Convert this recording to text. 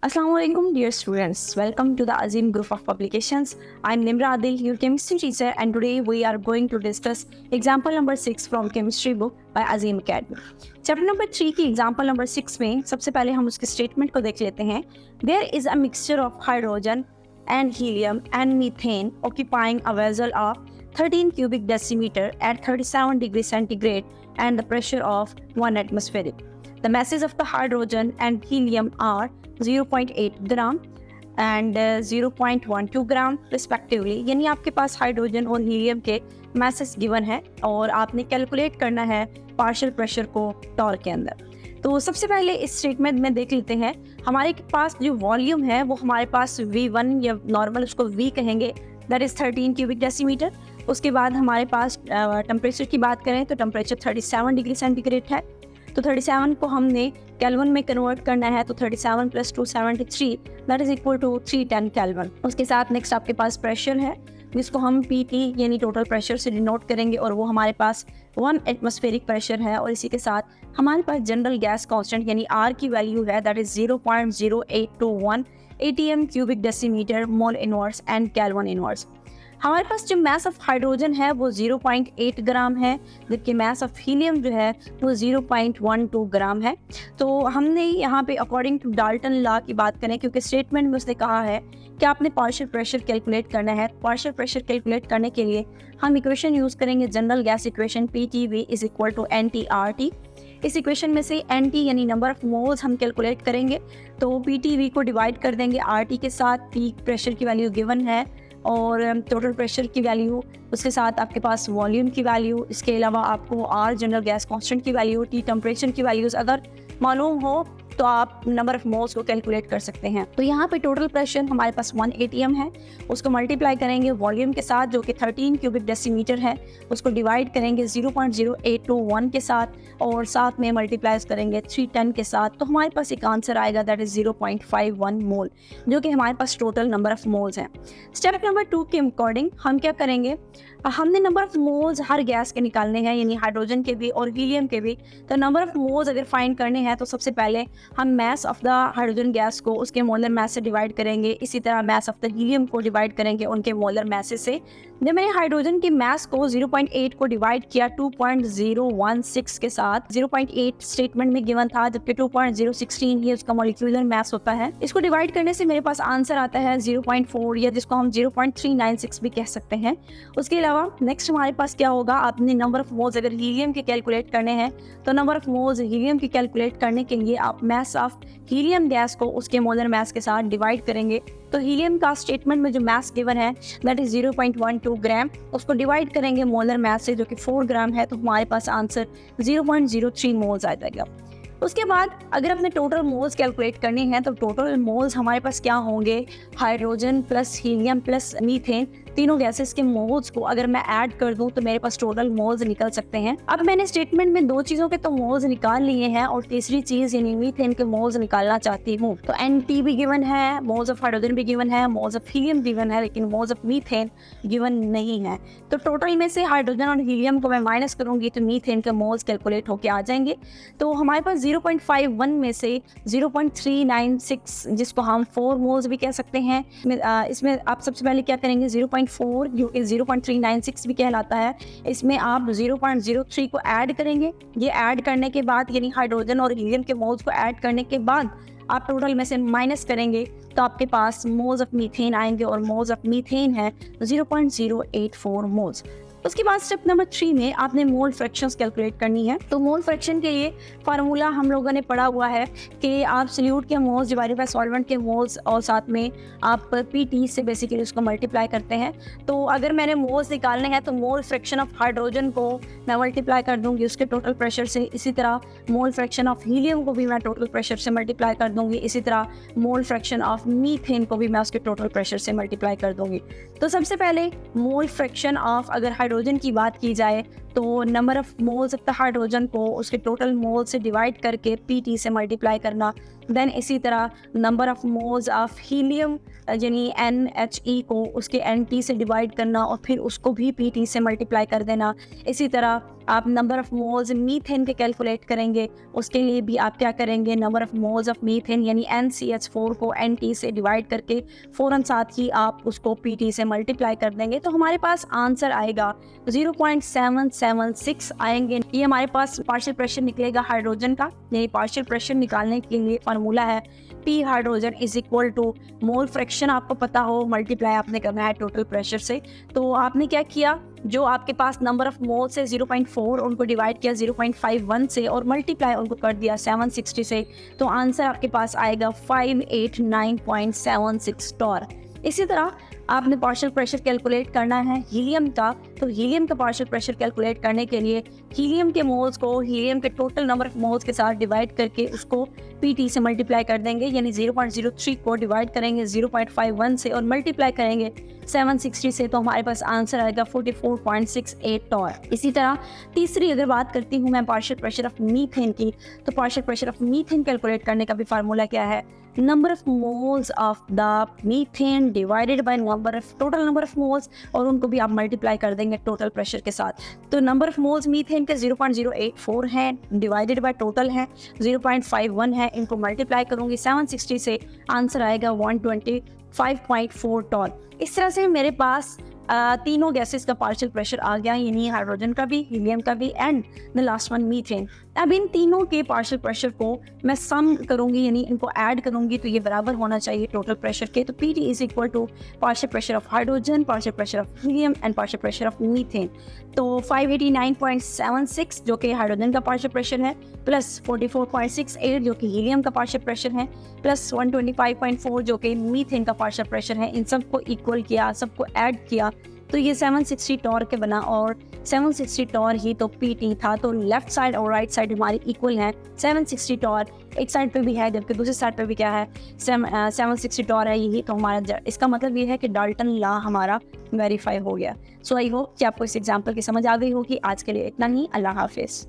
Assalamualaikum dear students, welcome to the Azim group of publications. I'm Nimra Adil, your chemistry teacher, and today we are going to discuss example number 6 from chemistry book by Azim Academy. Chapter number 3 की example number 6 में सबसे पहले हम उसके statement को देख लेते हैं. There is a mixture of hydrogen and helium and methane occupying a vessel of 13 cubic decimeter at 37 degrees centigrade and the pressure of 1 atmospheric. The masses of the hydrogen and helium are 0.8 gram and 0.12 gram respectively. यानी आपके पास hydrogen और helium के messes given है और आपने calculate करना है partial pressure को टॉर्क के अंदर. तो सबसे पहले इस स्टेटमेंट में देख लेते हैं. हमारे पास जो वॉल्यूम है वो हमारे पास V1 या नॉर्मल उसको V कहेंगे, दैट इज़ 13 क्यूबिक डेसीमीटर. उसके बाद हमारे पास टेम्परेचर की बात करें तो टेम्परेचर 37 डिग्री सेंटीग्रेड है. तो 37 को हमने केल्विन में कन्वर्ट करना है, तो 37 + 273 that is equal to 310 kelvin. उसके साथ नेक्स्ट आपके पास प्रेशर है जिसको हम PT यानी टोटल प्रेशर से डिनोट करेंगे और वो हमारे पास 1 एटमॉस्फेरिक प्रेशर है. और इसी के साथ हमारे पास जनरल गैस कांस्टेंट यानी R की वैल्यू है that is 0.0821 ATM cubic decimetre mole inverse and kelvin inverse. हमारे पास जो मास ऑफ हाइड्रोजन है वो 0.8 ग्राम है, जबकि मास ऑफ हीलियम जो है वो 0.12 ग्राम है. तो हमने यहाँ पे अकॉर्डिंग टू डाल्टन लॉ की बात करें, क्योंकि स्टेटमेंट में उसने कहा है कि आपने पार्शियल प्रेशर कैलकुलेट करना है. पार्शियल प्रेशर कैलकुलेट करने के लिए हम इक्वेशन यूज़ करेंगे general gas equation PTV = NT/RT. इस इक्वेशन में से NT यानी नंबर ऑफ मोल्स हम कैलकुलेट करेंगे, तो PTV को डिवाइड कर देंगे RT के साथ. P प्रेशर की वैल्यू गिवन है और टोटल प्रेशर की वैल्यू, उसके साथ आपके पास वॉल्यूम की वैल्यू, इसके अलावा आपको R जनरल गैस कांस्टेंट की वैल्यू, T टेम्परेचर की वैल्यूज़ अगर मालूम हो तो आप नंबर ऑफ मोल्स को कैलकुलेट कर सकते हैं. तो यहाँ पे टोटल प्रेशर हमारे पास 1 ATM है, उसको मल्टीप्लाई करेंगे वॉल्यूम के साथ जो कि 13 क्यूबिक डेसीमीटर है, उसको डिवाइड करेंगे 0.0821 के साथ और साथ में मल्टीप्लाई करेंगे 310 के साथ. तो हमारे पास एक आंसर आएगा दैट इज़ 0.51 मोल, जो कि हमारे पास टोटल नंबर ऑफ मोल्स हैं. स्टेप नंबर 2 के अकॉर्डिंग हम क्या करेंगे, हमने number of moles her gas के निकालने हैं, यानी हाइड्रोजन के भी और हीलियम के भी. तो नंबर ऑफ मोल्स अगर फाइंड करने हैं तो सबसे पहले हम mass of the hydrogen gas को उसके मोलर मास से डिवाइड करेंगे. इसी तरह मास ऑफ द हीलियम को डिवाइड करेंगे उनके मोलर मासेस से. जब मैंने हाइड्रोजन की मास को 0.8 को डिवाइड किया 2.016 के साथ, 0.8 स्टेटमेंट में गिवन था जबकि 2.016 ये उसका मॉलिक्यूलर मास होता है. इसको डिवाइड करने से मेरे पास आंसर आता है 0.4 या जिसको हम 0.396 भी कह सकते हैं. उसके अलावा नेक्स्ट हमारे पास क्या होगा, आपने नंबर ऑफ मोल्स अगर हीलियम के कैलकुलेट करने हैं तो नंबर ऑफ मोल्स हीलियम की कैलकुलेट करने के लिए आप मास ऑफ हीलियम गैस को उसके मोलर मास के साथ डिवाइड करेंगे. तो हीलियम का स्टेटमेंट में जो मास गिवन है दैट इज 0.12 ग्राम, उसको डिवाइड करेंगे मोलर मास से जो कि 4 ग्राम है, तो हमारे पास आंसर 0.03 मोल्स आ जाएगा. उसके बाद अगर अपने टोटल मोल्स कैलकुलेट करने हैं तो टोटल मोल्स हमारे पास क्या होंगे, hydrogen plus helium plus methane, तीनों गैसेस के मोल्स को अगर मैं ऐड कर दूं तो मेरे पास टोटल मोल्स निकल सकते हैं. अब मैंने स्टेटमेंट में 2 चीज़ों के तो मोल्स निकाल लिए हैं और तीसरी चीज़ यानी मीथेन के मोल्स निकालना चाहती हूँ. तो NT भी गिवन है, मोल्स ऑफ हाइड्रोजन भी गिवन है, मोल्स ऑफ हीलियम गिवन है, लेकिन मोल्स ऑफ मीथेन गिवन नहीं है. तो टोटल में से हाइड्रोजन और हीलियम को मैं माइनस करूँगी तो मीथेन के मोल्स कैलकुलेट होकर आ जाएंगे. तो हमारे पास 0.51 में से 0.396 जिसको हम 4 मोल्स भी कह सकते हैं, इसमें आप सबसे पहले क्या करेंगे 0.4 जो कि 0.396 भी कहलाता है, इसमें आप 0.03 को ऐड करेंगे. ये ऐड करने के बाद यानी हाइड्रोजन और हीलियम के मोल्स को ऐड करने के बाद आप टोटल में से माइनस करेंगे तो आपके पास मोल्स ऑफ मीथेन आएंगे और मोल्स ऑफ मीथेन है 0.084 मोल्स. उसके बाद स्टेप नंबर 3 में आपने मोल फ्रैक्शंस कैलकुलेट करनी है. तो मोल फ्रैक्शन के लिए फार्मूला हम लोगों ने पढ़ा हुआ है कि आप सॉल्यूट के मोल्स डिवाइडेड बाय सॉल्वेंट के मोल्स और साथ में आप PT से बेसिकली उसको मल्टीप्लाई करते हैं. तो अगर मैंने मोल्स निकालने हैं तो मोल फ्रैक्शन ऑफ हाइड्रोजन को मैं मल्टीप्लाई कर दूंगी उसके टोटल प्रेशर से. इसी तरह मोल फ्रैक्शन ऑफ हीलियम को भी मैं टोटल प्रेशर से मल्टीप्लाई कर दूंगी. इसी तरह मोल फ्रैक्शन ऑफ मीथेन को भी मैं उसके टोटल प्रेशर से मल्टीप्लाई कर दूंगी. तो सबसे पहले मोल फ्रैक्शन ऑफ अगर हाइड्रोजन की बात की जाए तो number of moles of the hydrogen को उसके टोटल मोल से डिवाइड करके पीटी से मल्टीप्लाई करना। देन इसी तरह number of moles of helium यानी NHE को उसके NT से डिवाइड करना और फिर उसको भी PT से मल्टीप्लाई कर देना। इसी तरह आप नंबर ऑफ मोल्स मीथेन के कैलकुलेट करेंगे, उसके लिए भी आप क्या करेंगे, number of moles of methane यानी NCH4 को NT से डिवाइड करके फ़ौरन साथ ही आप उसको PT से मल्टीप्लाई कर देंगे। तो हमारे पास आंसर आएगा 0.776 आएंगे। ये हमारे पास पार्शियल प्रेशर निकलेगा हाइड्रोजन का, यानी पार्शियल प्रेशर निकालने के लिए फार्मूला है P hydrogen is equal to mole fraction आपको पता हो, मल्टीप्लाई आपने करना है टोटल प्रेशर से। तो आपने क्या किया, जो आपके पास नंबर ऑफ मोल से 0.4 उनको डिवाइड किया 0.51 से और मल्टीप्लाई उनको कर दिया 760 से, तो आंसर आपके पास आएगा 589.76 टॉर। इसी तरह आपने पार्शियल प्रेशर कैलकुलेट करना है हीलियम का। तो हीलियम का पार्शियल प्रेशर कैलकुलेट करने के लिए हीलियम के मोल्स को हीलियम के टोटल नंबर ऑफ मोल्स के साथ डिवाइड करके उसको PT से मल्टीप्लाई कर देंगे, यानी 0.03 को डिवाइड करेंगे 0.51 से और मल्टीप्लाई करेंगे 760 से, तो हमारे पास आंसर आएगा 44.68 टॉर। इसी तरह तीसरी अगर बात करती हूँ मैं पार्शियल प्रेशर ऑफ मीथेन की, तो partial pressure of methane calculate करने का भी फार्मूला क्या है, number of moles of the methane divided by total number of moles, और उनको भी आप मल्टीप्लाई कर देंगे टोटल प्रेशर के साथ। तो नंबर ऑफ मोल्स मीथेन के 0.084 है, डिवाइडेड बाय टोटल है 0.51 है, इनको मल्टीप्लाई करूंगी 760 से, आंसर आएगा 125.4 टॉन। इस तरह से मेरे पास तीनों गैसेस का पार्शियल प्रेशर आ गया, यानी हाइड्रोजन का भी, हीलियम का भी and the last one methane. अब इन तीनों के पार्शियल प्रेशर को मैं सम करूंगी, यानी इनको ऐड करूंगी तो ये बराबर होना चाहिए टोटल प्रेशर के। तो PT is equal to partial pressure of hydrogen, partial pressure of helium and partial pressure of methane. तो 589.76 जो कि हाइड्रोजन का पार्शियल प्रेशर है, प्लस 44.68 जो कि हीलियम का पार्शियल प्रेशर है, प्लस 125.4 जो कि मीथेन का पार्शियल प्रेशर है, इन सबको इक्वल किया, सबको ऐड किया तो ये 760 टॉर के बना, और 760 टॉर ही तो PT था। तो लेफ्ट साइड और राइट साइड हमारी इक्वल हैं, 760 टॉर एक साइड पे भी है जबकि दूसरी साइड पे भी क्या है 760 टॉर है, यही तो हमारा इसका मतलब ये है कि डाल्टन लॉ हमारा वेरीफाई हो गया। सो आई होप कि आपको इस एग्जाम्पल की समझ आ गई होगी। आज के लिए इतना ही, अल्लाह हाफिज़।